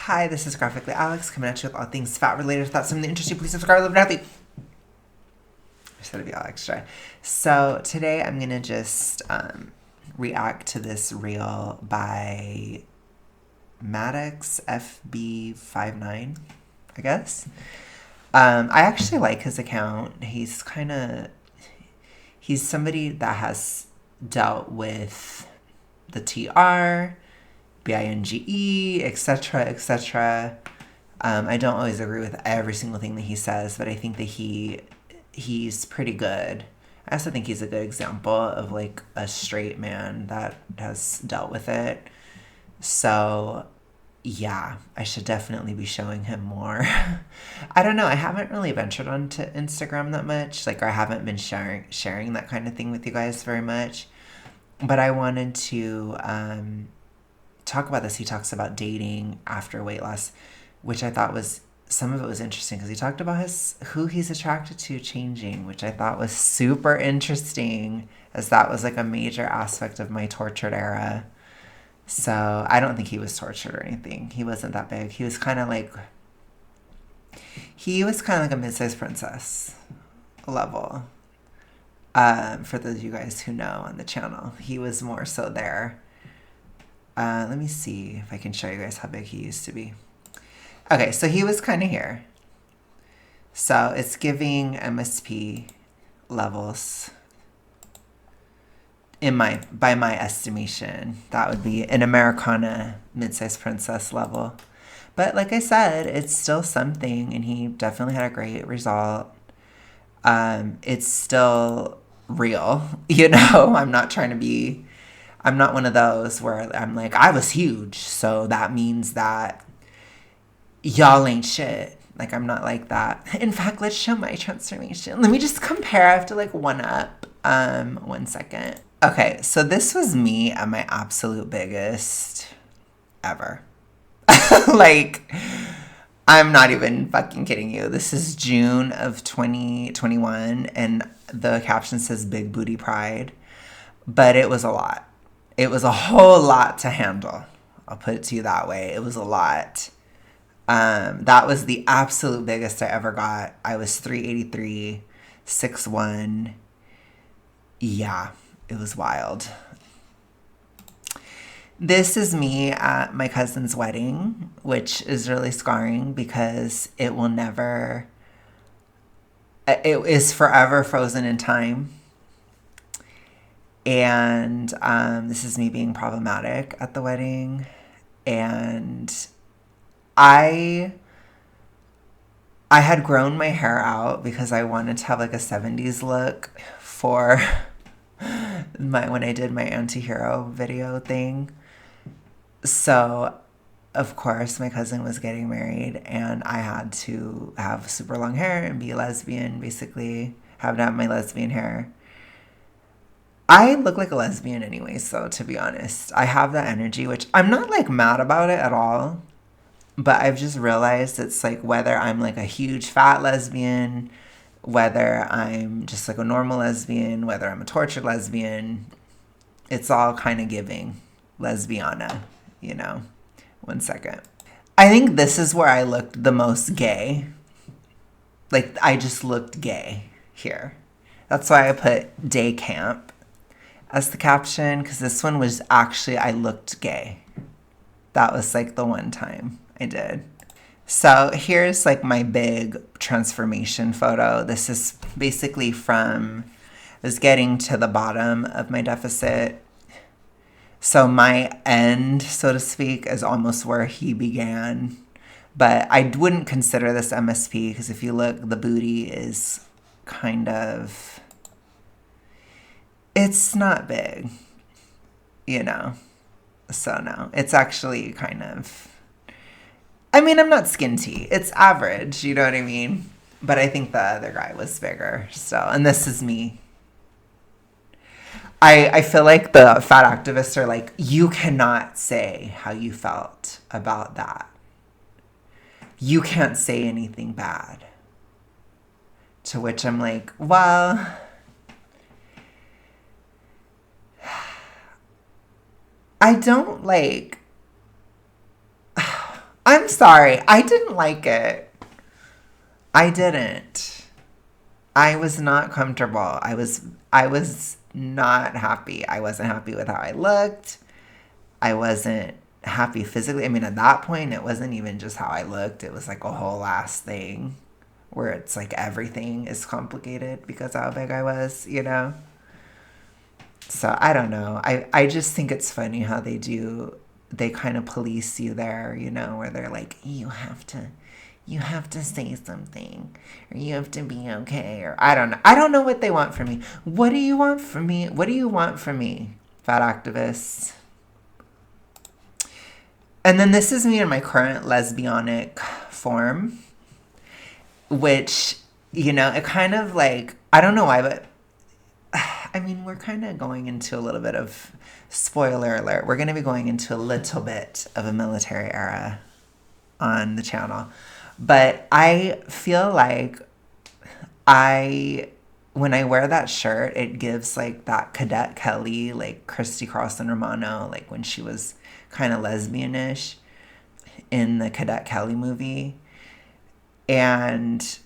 Hi, this is Graphically Alex coming at you with all things fat related. If that's something that interests you, please subscribe, live happy. I said it'd be all extra. So today I'm gonna just react to this reel by Maddox FB59, I guess. I actually like his account. He's somebody that has dealt with the TR, BINGE, etc., etc. I don't always agree with every single thing that he says, but I think that he's pretty good. I also think he's a good example of like a straight man that has dealt with it. So yeah, I should definitely be showing him more. I don't know. I haven't really ventured onto Instagram that much. Like, or I haven't been sharing that kind of thing with you guys very much. But I wanted to talk about this. He talks about dating after weight loss, which I thought was, some of it was interesting because he talked about who he's attracted to changing, which I thought was super interesting, as that was like a major aspect of my tortured era. So I don't think he was tortured or anything. He wasn't that big. He was kind of like a mid-sized princess level. For those of you guys who know on the channel, he was more so there. Let me see if I can show you guys how big he used to be. Okay, so he was kind of here. So it's giving MSP levels. By my estimation, that would be an Americana mid-sized princess level. But like I said, it's still something, and he definitely had a great result. It's still real, you know. I'm not one of those where I'm like, I was huge, so that means that y'all ain't shit. Like, I'm not like that. In fact, let's show my transformation. Let me just compare. I have to like one up. 1 second. Okay, so this was me at my absolute biggest ever. Like, I'm not even fucking kidding you. This is June of 2021, and the caption says Big Booty Pride. But it was a lot. It was a whole lot to handle. I'll put it to you that way. It was a lot. That was the absolute biggest I ever got. I was 383, 6'1". Yeah, it was wild. This is me at my cousin's wedding, which is really scarring because it is forever frozen in time. And this is me being problematic at the wedding. And I had grown my hair out because I wanted to have like a 70s look for when I did my anti-hero video thing. So, of course, my cousin was getting married, and I had to have super long hair and be lesbian, basically. Have to have my lesbian hair. I look like a lesbian anyway, so to be honest, I have that energy, which I'm not like mad about it at all. But I've just realized it's like whether I'm like a huge fat lesbian, whether I'm just like a normal lesbian, whether I'm a tortured lesbian, it's all kind of giving lesbiana, you know. 1 second. I think this is where I looked the most gay. Like, I just looked gay here. That's why I put day camp as the caption, because this one was actually, I looked gay. That was like the one time I did. So here's like my big transformation photo. This is basically I was getting to the bottom of my deficit. So my end, so to speak, is almost where he began. But I wouldn't consider this MSP because if you look, the booty is it's not big, you know. So no, it's actually I mean, I'm not skinty. It's average, you know what I mean? But I think the other guy was bigger. So, and this is me. I feel like the fat activists are like, you cannot say how you felt about that. You can't say anything bad. To which I'm like, well, I don't like, I'm I'm sorry. I didn't like it. I didn't. I was not comfortable. I was not happy. I wasn't happy with how I looked. I wasn't happy physically. I mean, at that point, it wasn't even just how I looked. It was like a whole ass thing where it's like everything is complicated because of how big I was, you know? So I don't know. I just think it's funny how they kind of police you there, you know, where they're like, you have to say something, or you have to be okay, or I don't know. I don't know what they want from me. What do you want from me? What do you want from me, fat activists? And then this is me in my current lesbianic form, which, you know, it kind of like, I don't know why, but I mean, we're kind of going into a little bit of, spoiler alert, we're going to be going into a little bit of a military era on the channel. But I feel like when I wear that shirt, it gives like that Cadet Kelly, like Christy Carlson Romano, like when she was kind of lesbianish in the Cadet Kelly movie. And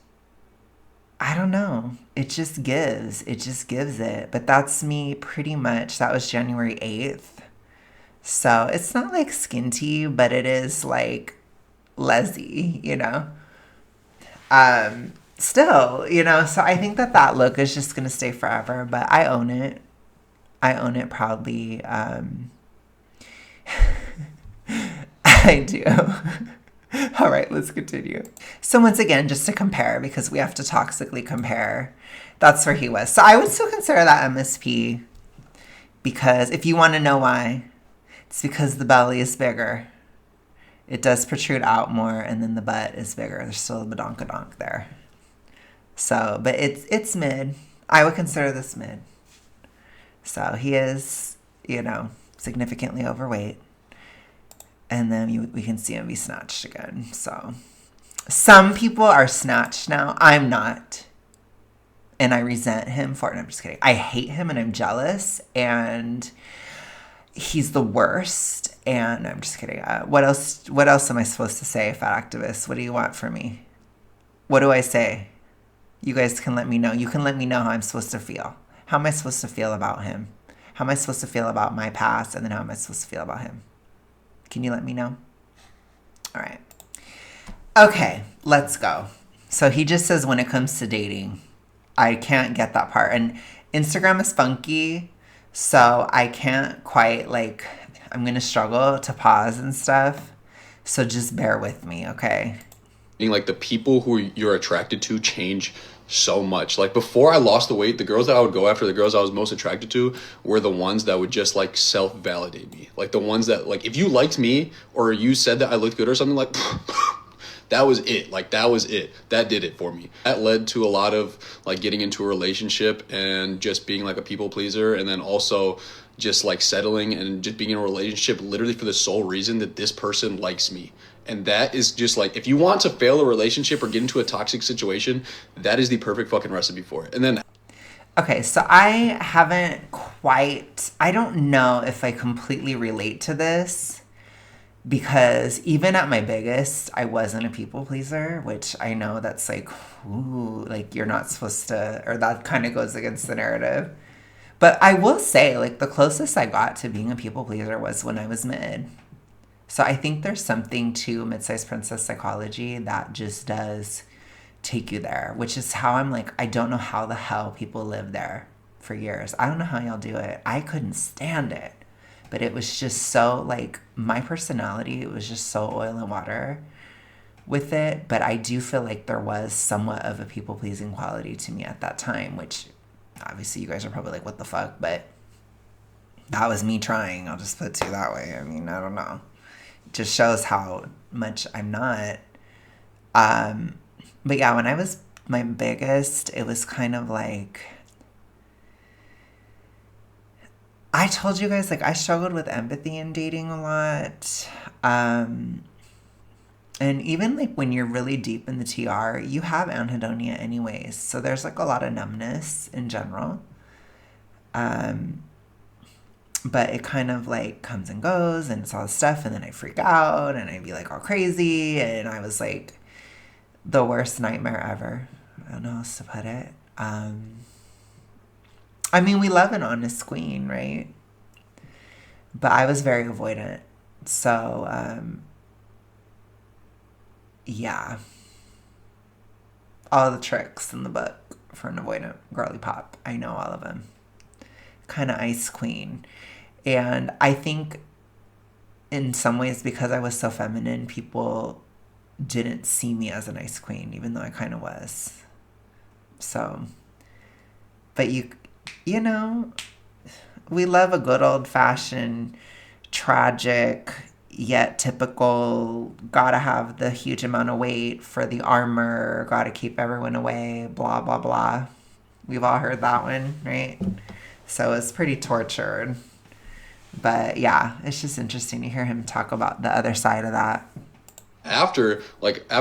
I don't know. It just gives it. But that's me pretty much. That was January 8th. So it's not like skinty, but it is like lesy, you know? Still, you know, so I think that look is just going to stay forever, but I own it. I own it proudly. I do. All right, let's continue. So once again, just to compare, because we have to toxically compare, that's where he was. So I would still consider that MSP, because if you want to know why, it's because the belly is bigger. It does protrude out more, and then the butt is bigger. There's still a badonkadonk there. So, but it's mid. I would consider this mid. So he is, you know, significantly overweight. And then we can see him be snatched again. So some people are snatched now. I'm not. And I resent him for it. I'm just kidding. I hate him and I'm jealous. And he's the worst. And I'm just kidding. What else am I supposed to say, fat activist? What do you want from me? What do I say? You guys can let me know. You can let me know how I'm supposed to feel. How am I supposed to feel about him? How am I supposed to feel about my past? And then how am I supposed to feel about him? Can you let me know? All right. Okay, let's go. So he just says when it comes to dating, I can't get that part. And Instagram is funky, so I can't quite like, I'm going to struggle to pause and stuff. So just bear with me, okay? Like the people who you're attracted to change so much. Like before I lost the weight, the girls that I would go after, the girls I was most attracted to were the ones that would just like self-validate me. Like the ones that like if you liked me or you said that I looked good or something, like that was it. Like that was it. That did it for me. That led to a lot of like getting into a relationship and just being like a people pleaser, and then also just like settling and just being in a relationship literally for the sole reason that this person likes me. And that is just like, if you want to fail a relationship or get into a toxic situation, that is the perfect fucking recipe for it. And then okay, so I don't know if I completely relate to this, because even at my biggest, I wasn't a people pleaser, which I know that's like, ooh, like you're not supposed to, or that kind of goes against the narrative. But I will say, like, the closest I got to being a people pleaser was when I was mid. So I think there's something to mid-sized princess psychology that just does take you there, which is how I'm like, I don't know how the hell people live there for years. I don't know how y'all do it. I couldn't stand it. But it was just so, like, my personality, it was just so oil and water with it. But I do feel like there was somewhat of a people-pleasing quality to me at that time, which obviously you guys are probably like, what the fuck? But that was me trying. I'll just put it to you that way. I mean, I don't know. It just shows how much I'm not. But yeah, when I was my biggest, it was kind of like, I told you guys, like, I struggled with empathy in dating a lot. And even, like, when you're really deep in the TR, you have anhedonia anyways. So there's, like, a lot of numbness in general. But it kind of like comes and goes and it's all this stuff, and then I freak out and I'd be like all crazy, and I was like the worst nightmare ever. I don't know how else to put it. I mean, we love an honest queen, right? But I was very avoidant. So, yeah. All the tricks in the book for an avoidant girly pop. I know all of them. Kind of ice queen. And I think in some ways, because I was so feminine, people didn't see me as an ice queen, even though I kind of was. So, but you know, we love a good old fashioned, tragic, yet typical, gotta have the huge amount of weight for the armor, gotta keep everyone away, blah, blah, blah. We've all heard that one, right? So it's pretty tortured. But yeah, it's just interesting to hear him talk about the other side of that. After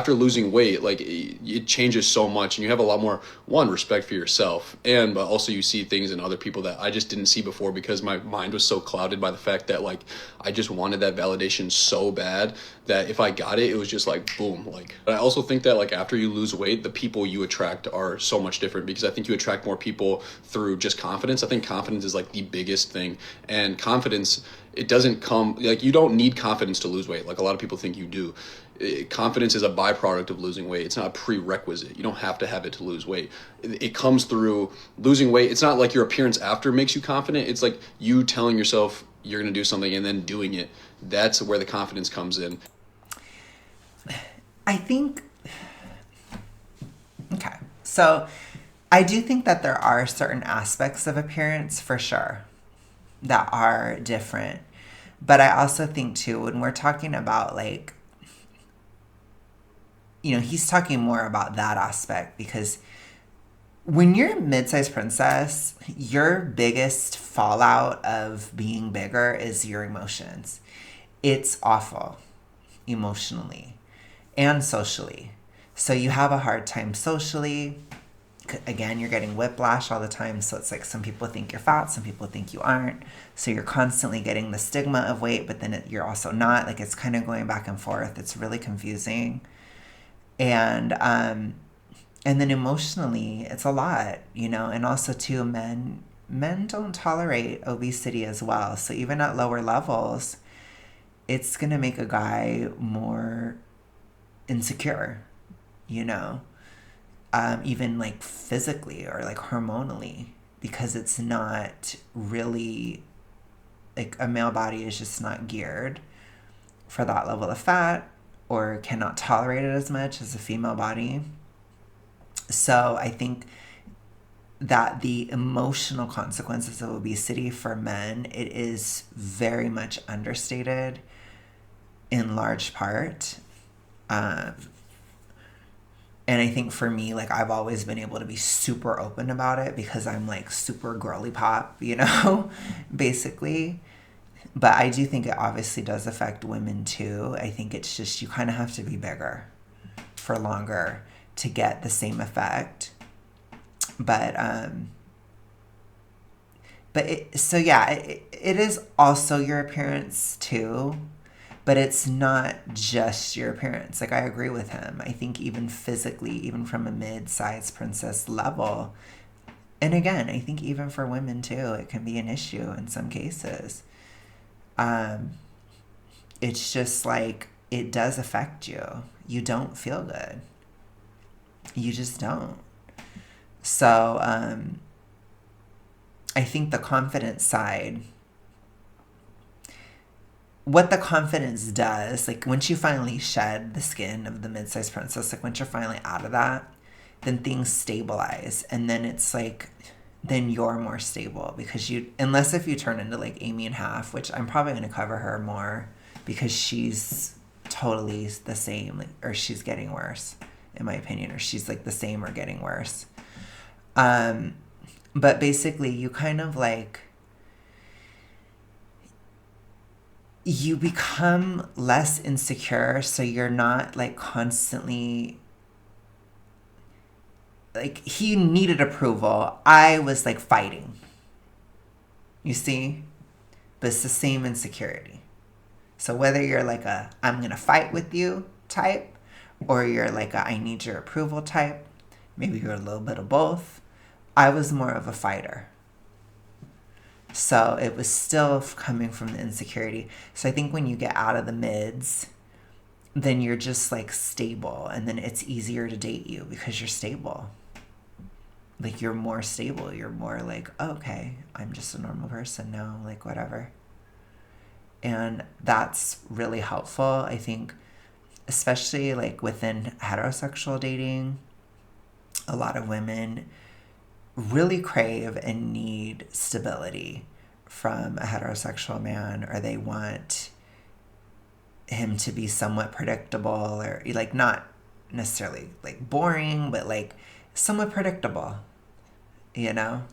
losing weight, like it changes so much, and you have a lot more, one, respect for yourself, and but also you see things in other people that I just didn't see before, because my mind was so clouded by the fact that like I just wanted that validation so bad that if I got it, it was just like boom. Like, but I also think that like after you lose weight, the people you attract are so much different, because I think you attract more people through just confidence. I think confidence is like the biggest thing, and confidence, it doesn't come, like you don't need confidence to lose weight like a lot of people think you do. Confidence is a byproduct of losing weight. It's not a prerequisite. You don't have to have it to lose weight. It comes through losing weight. It's not like your appearance after makes you confident. It's like you telling yourself you're going to do something and then doing it. That's where the confidence comes in. I think, okay, so I do think that there are certain aspects of appearance for sure that are different. But I also think too, when we're talking about like, he's talking more about that aspect, because when you're a mid-sized princess, your biggest fallout of being bigger is your emotions. It's awful emotionally and socially. So you have a hard time socially. Again, you're getting whiplash all the time. So it's like some people think you're fat, some people think you aren't. So you're constantly getting the stigma of weight, but then you're also not. Like it's kind of going back and forth. It's really confusing. And then emotionally, it's a lot, and also too, men don't tolerate obesity as well. So even at lower levels, it's gonna make a guy more insecure, even like physically or like hormonally, because it's not really like a male body is just not geared for that level of fat, or cannot tolerate it as much as a female body. So I think that the emotional consequences of obesity for men, it is very much understated in large part. And I think for me, like I've always been able to be super open about it because I'm like super girly pop, basically. But I do think it obviously does affect women too. I think it's just you kind of have to be bigger for longer to get the same effect. But it is also your appearance too. But it's not just your appearance. Like I agree with him. I think even physically, even from a mid-sized princess level, and again, I think even for women too, it can be an issue in some cases. It's just like it does affect you. You don't feel good. You just don't. So I think the confidence side, what the confidence does, like once you finally shed the skin of the mid-sized princess, like once you're finally out of that, then things stabilize. And then it's like, then you're more stable because unless if you turn into like Amy and Half, which I'm probably going to cover her more because she's totally the same, like, or she's getting worse in my opinion, or she's like the same or getting worse. But basically you kind of like, you become less insecure, so you're not like constantly like, he needed approval. I was like fighting. You see? but it's the same insecurity. So whether you're like a I'm going to fight with you type, or you're like a I need your approval type, maybe you're a little bit of both. I was more of a fighter. So it was still coming from the insecurity. So I think when you get out of the mids, then you're just like stable, and then it's easier to date you because you're stable. Like you're more stable. You're more like, oh, okay, I'm just a normal person now, like whatever. And that's really helpful, I think, especially like within heterosexual dating. A lot of women really crave and need stability from a heterosexual man, or they want him to be somewhat predictable, or like not necessarily like boring, but like somewhat predictable, you know?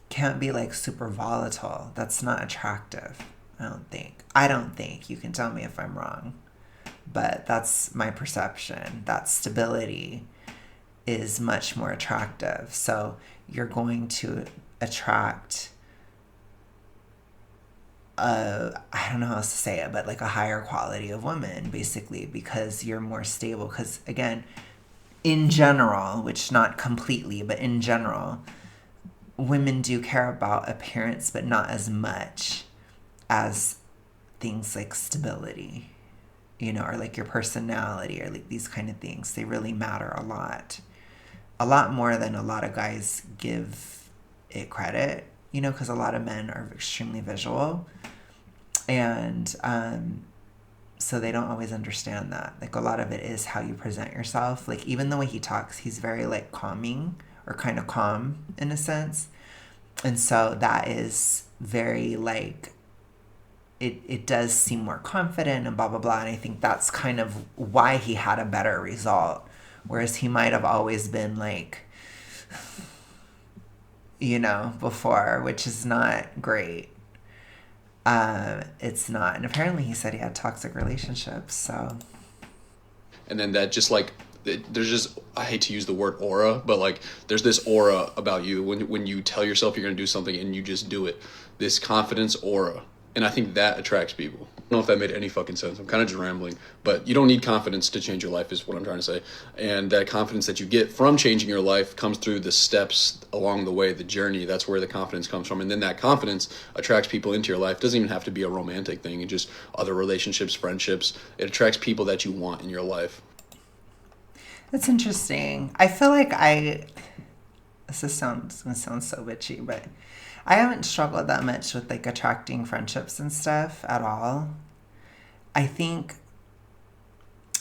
Can't be like super volatile. That's not attractive, I don't think. I don't think. You can tell me if I'm wrong. But that's my perception. That stability is much more attractive. So you're going to attract I don't know how else to say it, but like a higher quality of woman, basically, because you're more stable. Because again, in general, which not completely, but in general, women do care about appearance, but not as much as things like stability, you know, or like your personality, or like these kind of things. They really matter a lot more than a lot of guys give it credit, you know, because a lot of men are extremely visual, and so they don't always understand that. Like a lot of it is how you present yourself. Like even the way he talks, he's very like calming, or kind of calm in a sense, and so that is very like it does seem more confident and blah blah blah. And I think that's kind of why he had a better result, whereas he might have always been like, you know, before, which is not great. It's not. And apparently he said he had toxic relationships, so. And then that just like, there's just, I hate to use the word aura, but like there's this aura about you when you tell yourself you're going to do something and you just do it. This confidence aura. And I think that attracts people. I don't know if that made any fucking sense. I'm kind of just rambling, but you don't need confidence to change your life is what I'm trying to say. And that confidence that you get from changing your life comes through the steps along the way, the journey. That's where the confidence comes from. And then that confidence attracts people into your life. It doesn't even have to be a romantic thing. It just other relationships, friendships. It attracts people that you want in your life. That's interesting. I feel like this gonna sound so bitchy, but I haven't struggled that much with like attracting friendships and stuff at all. I think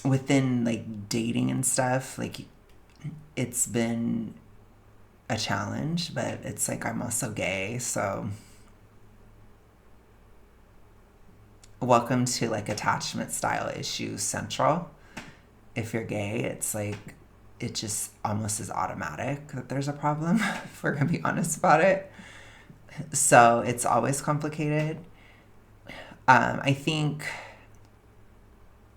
within like dating and stuff, like it's been a challenge, but it's like I'm also gay, so welcome to like attachment style issues central. If you're gay, it's like it just almost is automatic that there's a problem, if we're gonna be honest about it. So it's always complicated. I think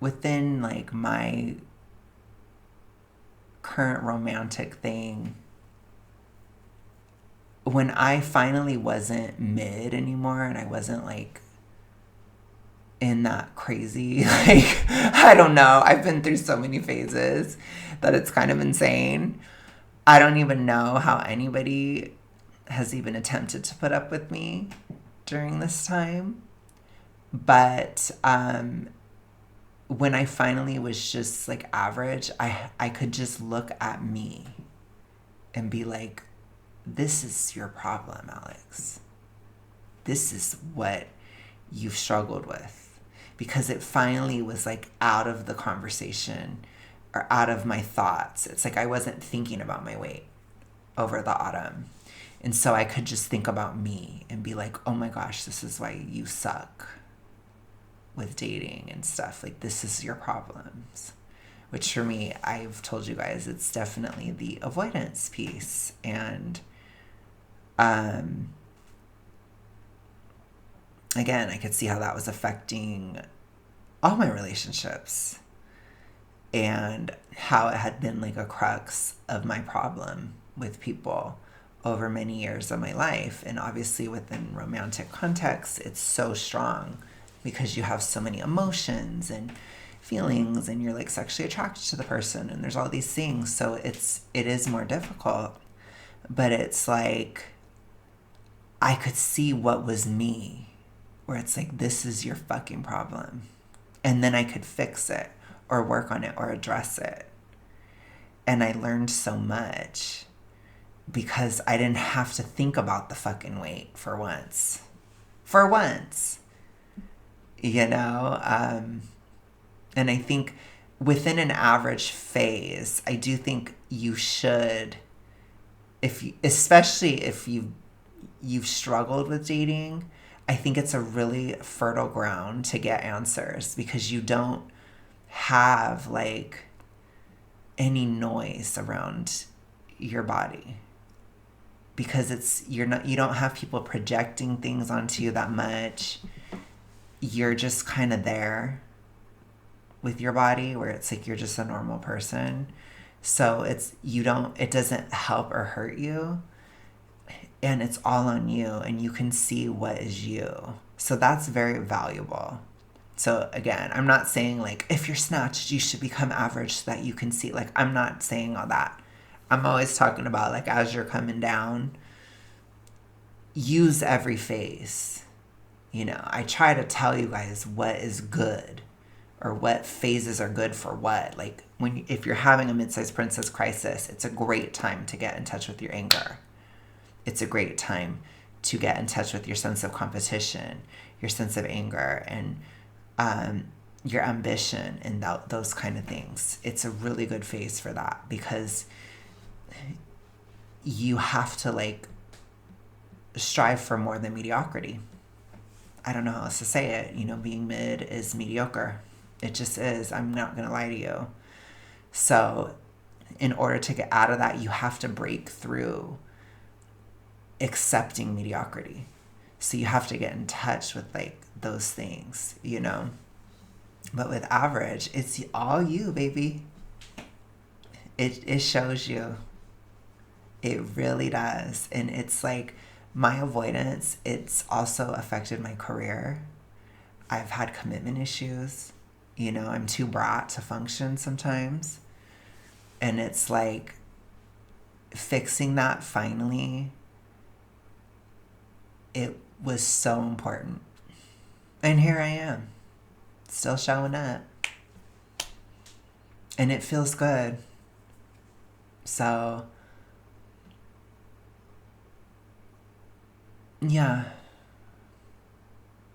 within like my current romantic thing, when I finally wasn't mid anymore and I wasn't like in that crazy, like, I don't know, I've been through so many phases that it's kind of insane. I don't even know how anybody has even attempted to put up with me during this time. But when I finally was just like average, I could just look at me and be like, this is your problem, Alex. This is what you've struggled with. Because it finally was like out of the conversation or out of my thoughts. It's like I wasn't thinking about my weight over the autumn. And so I could just think about me and be like, oh my gosh, this is why you suck with dating and stuff. Like, this is your problems. Which for me, I've told you guys, it's definitely the avoidance piece. And again, I could see how that was affecting all my relationships and how it had been like a crux of my problem with people over many years of my life. And obviously within romantic context, it's so strong because you have so many emotions and feelings and you're like sexually attracted to the person and there's all these things. So it is more difficult. But it's like I could see what was me, where it's like, this is your fucking problem. And then I could fix it or work on it or address it. And I learned so much because I didn't have to think about the fucking weight for once. For once. You know? And I think within an average phase, I do think you should, especially if you've struggled with dating, I think it's a really fertile ground to get answers because you don't have like any noise around your body, because you don't have people projecting things onto you that much. You're just kind of there with your body where it's like you're just a normal person. So it doesn't help or hurt you. And it's all on you and you can see what is you. So that's very valuable. So again, I'm not saying like if you're snatched, you should become average so that you can see. Like, I'm not saying all that. I'm always talking about like as you're coming down, use every phase. You know, I try to tell you guys what is good or what phases are good for what. Like if you're having a mid-sized princess crisis, it's a great time to get in touch with your anger. It's a great time to get in touch with your sense of competition, your sense of anger, and your ambition and those kind of things. It's a really good phase for that because you have to like strive for more than mediocrity. I don't know how else to say it. You know, being mid is mediocre. It just is. I'm not going to lie to you. So in order to get out of that, you have to break through accepting mediocrity. So you have to get in touch with like those things, you know. But with average, it's all you, baby. It shows you. It really does. And it's like my avoidance, it's also affected my career. I've had commitment issues. You know, I'm too brat to function sometimes. And it's like fixing that finally, it was so important. And here I am, still showing up. And it feels good. So, yeah.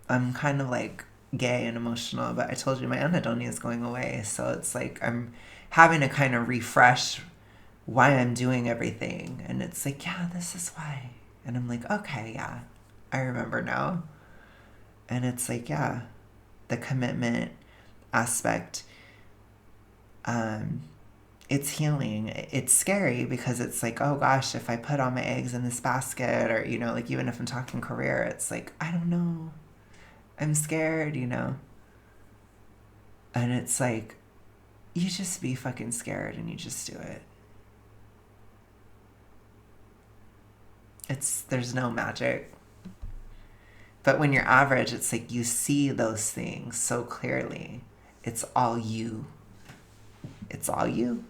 I'm kind of like gay and emotional, but I told you my anhedonia is going away. So it's like I'm having to kind of refresh why I'm doing everything. And it's like, yeah, this is why. And I'm like, okay, yeah, I remember now. And it's like, yeah, the commitment aspect, it's healing. It's scary because it's like, oh gosh, if I put all my eggs in this basket, or, you know, like even if I'm talking career, it's like, I don't know. I'm scared, you know. And it's like, you just be fucking scared and you just do it. There's no magic. But when you're average, it's like you see those things so clearly. It's all you. It's all you.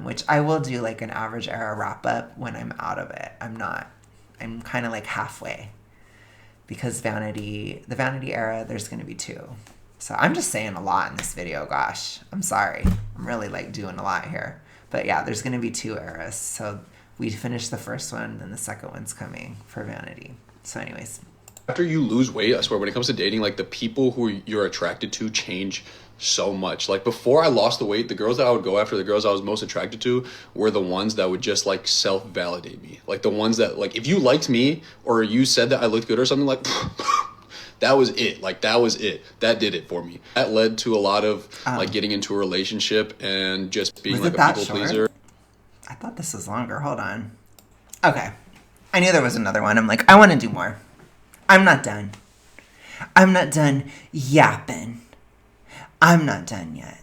Which I will do like an average era wrap up when I'm out of it. I'm kind of like halfway. Because the vanity era, there's going to be 2. So I'm just saying a lot in this video. Gosh, I'm sorry. I'm really like doing a lot here. But yeah, there's going to be 2 eras. So we finished the first one, and the second one's coming for vanity. So anyways. After you lose weight, I swear, when it comes to dating, like the people who you're attracted to change so much. Like before I lost the weight, the girls that I would go after, the girls I was most attracted to were the ones that would just like self-validate me. Like the ones that, like, if you liked me or you said that I looked good or something, like that was it. Like that was it. That did it for me. That led to a lot of like getting into a relationship and just being like a people pleaser. I thought this was longer. Hold on. Okay. I knew there was another one. I'm like, I want to do more. I'm not done. I'm not done yapping. I'm not done yet.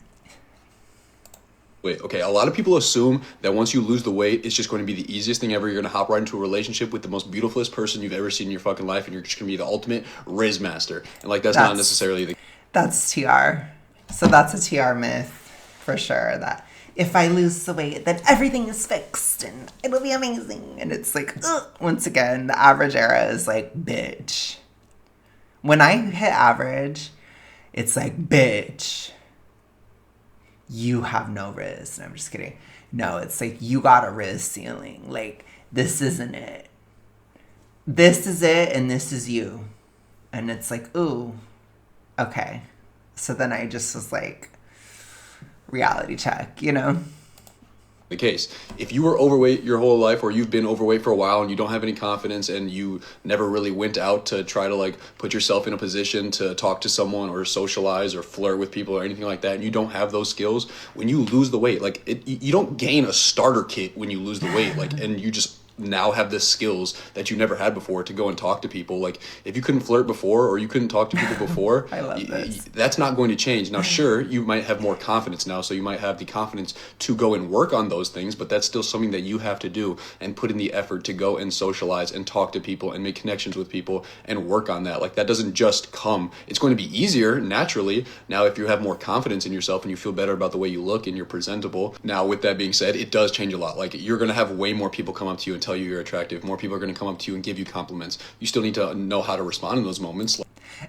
Wait, okay. A lot of people assume that once you lose the weight, it's just going to be the easiest thing ever. You're going to hop right into a relationship with the most beautifulest person you've ever seen in your fucking life, and you're just going to be the ultimate Riz master. And like that's not That's necessarily the that's TR. So that's a TR myth for sure. That if I lose the weight, then everything is fixed and it'll be amazing. And it's like, ugh. Once again, the average era is like, bitch. When I hit average, it's like, bitch, you have no Riz. And I'm just kidding. No, it's like, you got a Riz ceiling. Like, this isn't it. This is it, and this is you. And it's like, ooh, okay. So then I just was like, reality check, you know? the case. If you were overweight your whole life, or you've been overweight for a while and you don't have any confidence, and you never really went out to try to like put yourself in a position to talk to someone or socialize or flirt with people or anything like that, and you don't have those skills, when you lose the weight, like you don't gain a starter kit when you lose the weight, like, and you just now have the skills that you never had before to go and talk to people. Like, if you couldn't flirt before, or you couldn't talk to people before, I love this. that's not going to change. Now, sure, you might have more confidence now, so you might have the confidence to go and work on those things, but that's still something that you have to do and put in the effort to go and socialize and talk to people and make connections with people and work on that. Like, that doesn't just come. It's going to be easier naturally now if you have more confidence in yourself and you feel better about the way you look and you're presentable. Now, with that being said, it does change a lot. Like, you're going to have way more people come up to you and tell you you're attractive. More people are going to come up to you and give you compliments. You still need to know how to respond in those moments.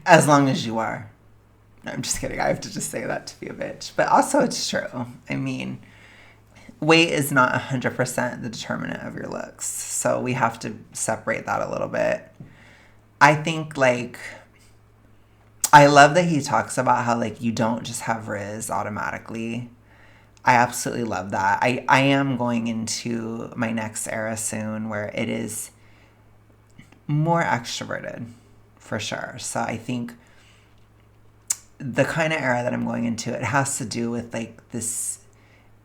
As long as you are. No, I'm just kidding. I have to just say that to be a bitch. But also, it's true. I mean, weight is not 100% the determinant of your looks. So we have to separate that a little bit. I think, like, I love that he talks about how, like, you don't just have Riz automatically. I absolutely love that. I am going into my next era soon where it is more extroverted, for sure. So I think the kind of era that I'm going into, it has to do with like this,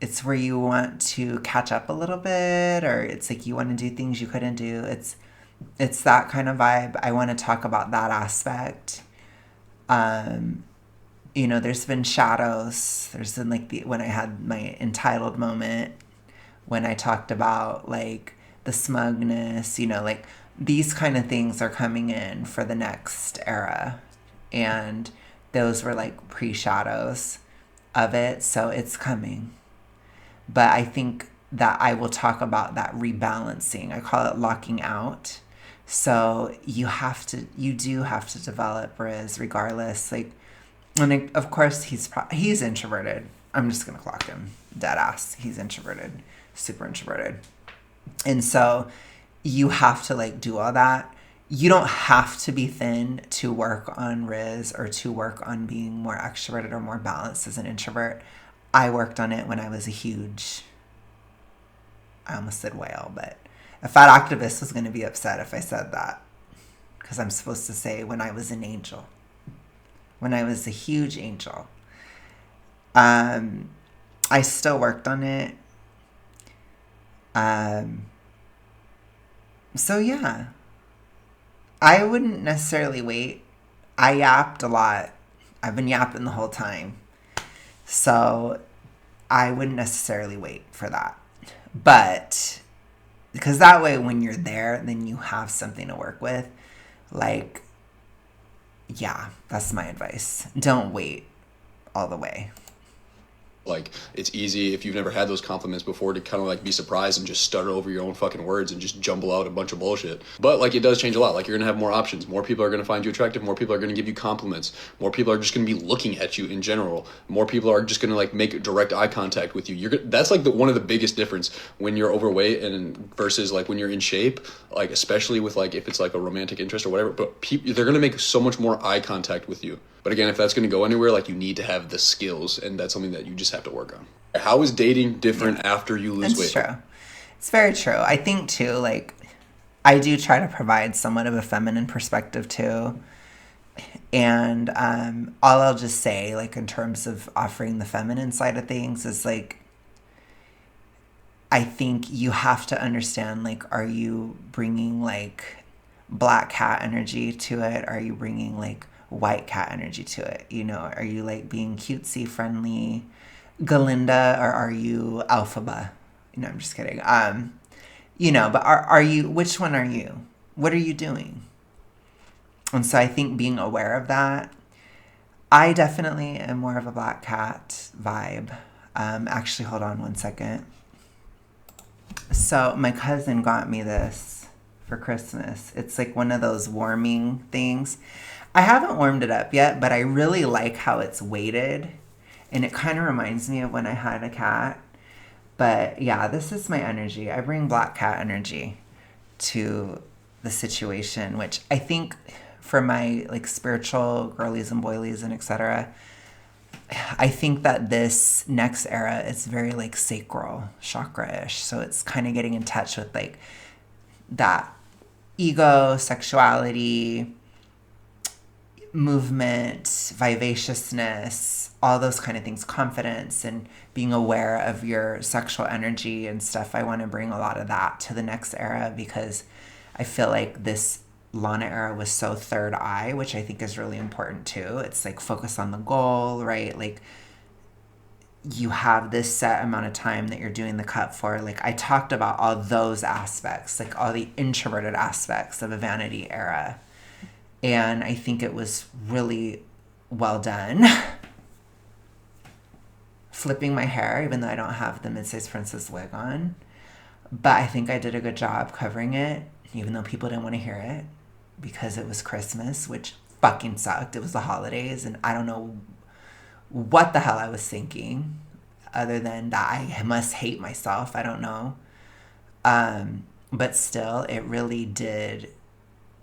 it's where you want to catch up a little bit, or it's like you want to do things you couldn't do. It's that kind of vibe. I want to talk about that aspect. You know, there's been shadows. There's been like when I had my entitled moment, when I talked about like the smugness, you know, like these kind of things are coming in for the next era. And those were like pre-shadows of it. So it's coming. But I think that I will talk about that rebalancing. I call it locking out. So you do have to develop Riz regardless. Like, and of course, he's introverted. I'm just going to clock him. Dead ass. He's introverted. Super introverted. And so you have to, like, do all that. You don't have to be thin to work on Riz or to work on being more extroverted or more balanced as an introvert. I worked on it when I was I almost said whale, but a fat activist was going to be upset if I said that. Because I'm supposed to say when I was an angel. When I was a huge angel. I still worked on it. So yeah. I wouldn't necessarily wait. I yapped a lot. I've been yapping the whole time. So I wouldn't necessarily wait for that. But because that way when you're there, then you have something to work with. Like, yeah, that's my advice. Don't wait all the way. Like, it's easy if you've never had those compliments before to kind of like be surprised and just stutter over your own fucking words and just jumble out a bunch of bullshit. But like, it does change a lot. Like, you're gonna have more options. More people are gonna find you attractive. More people are gonna give you compliments. More people are just gonna be looking at you in general. More people are just gonna like make direct eye contact with you. That's like one of the biggest difference when you're overweight and versus like when you're in shape. Like, especially with like if it's like a romantic interest or whatever. But they're gonna make so much more eye contact with you. But again, if that's going to go anywhere, like, you need to have the skills, and that's something that you just have to work on. How is dating different after you lose weight? It's true. It's very true. I think, too, like, I do try to provide somewhat of a feminine perspective, too. And all I'll just say, like, in terms of offering the feminine side of things is, like, I think you have to understand, like, are you bringing, like, black cat energy to it? Are you bringing, like, white cat energy to it? You know, are you like being cutesy friendly, Galinda or are you Alphaba? No, I'm just kidding. But are you, which one are you? What are you doing? And so I think being aware of that, I definitely am more of a black cat vibe. Actually, hold on one second. So my cousin got me this for Christmas. It's like one of those warming things. I haven't warmed it up yet, but I really like how it's weighted. And it kind of reminds me of when I had a cat. But yeah, this is my energy. I bring black cat energy to the situation, which I think for my like spiritual girlies and boilies and etc. I think that this next era is very like sacral chakra-ish. So it's kind of getting in touch with like that ego, sexuality, movement, vivaciousness, all those kind of things, confidence, and being aware of your sexual energy and stuff. I want to bring a lot of that to the next era because I feel like this Lana era was so third eye, which I think is really important too. It's like focus on the goal, right? Like you have this set amount of time that you're doing the cut for. Like I talked about all those aspects, like all the introverted aspects of a vanity era. And I think it was really well done. Flipping my hair, even though I don't have the Mid-Size Princess wig on. But I think I did a good job covering it, even though people didn't want to hear it. Because it was Christmas, which fucking sucked. It was the holidays, and I don't know what the hell I was thinking. Other than that, I must hate myself. I don't know. But still, it really did.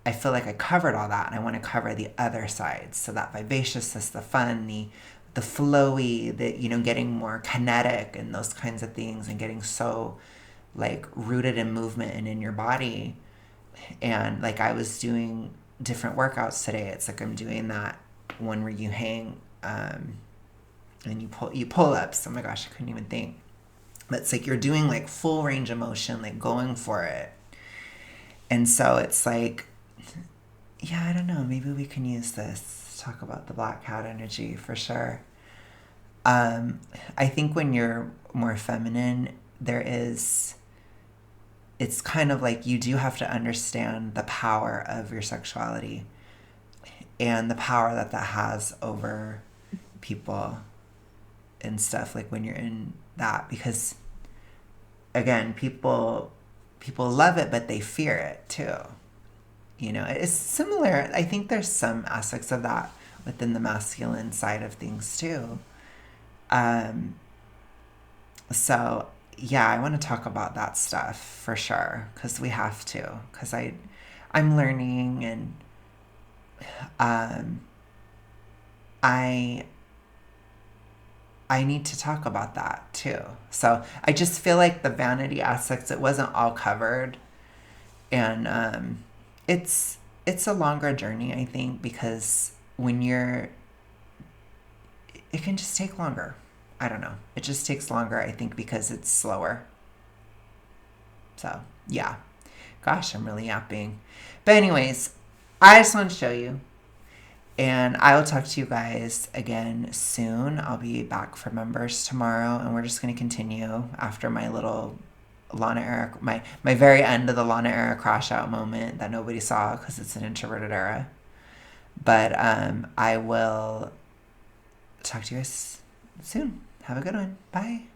I feel like I covered all that, and I want to cover the other sides. So that vivaciousness, the fun, the flowy, getting more kinetic and those kinds of things, and getting so like rooted in movement and in your body. And like I was doing different workouts today. It's like I'm doing that one where you hang and you pull ups. Oh my gosh, I couldn't even think. But it's like you're doing like full range of motion, like going for it. And so it's like, yeah, I don't know. Maybe we can use this to talk about the black cat energy for sure. I think when you're more feminine, it's kind of like you do have to understand the power of your sexuality and the power that has over people and stuff, like when you're in that, because again, people love it, but they fear it too. It's similar. I think there's some aspects of that within the masculine side of things too. So yeah, I want to talk about that stuff for sure because we have to. Because I'm learning and I need to talk about that too. So I just feel like the vanity aspects, it wasn't all covered, and it's a longer journey, I think, because it can just take longer. I don't know. It just takes longer, I think, because it's slower. So, yeah. Gosh, I'm really yapping. But anyways, I just want to show you. And I will talk to you guys again soon. I'll be back for members tomorrow. And we're just going to continue after my little Lana era, my very end of the Lana era crash out moment that nobody saw because it's an introverted era. But I will talk to you guys soon. Have a good one. Bye.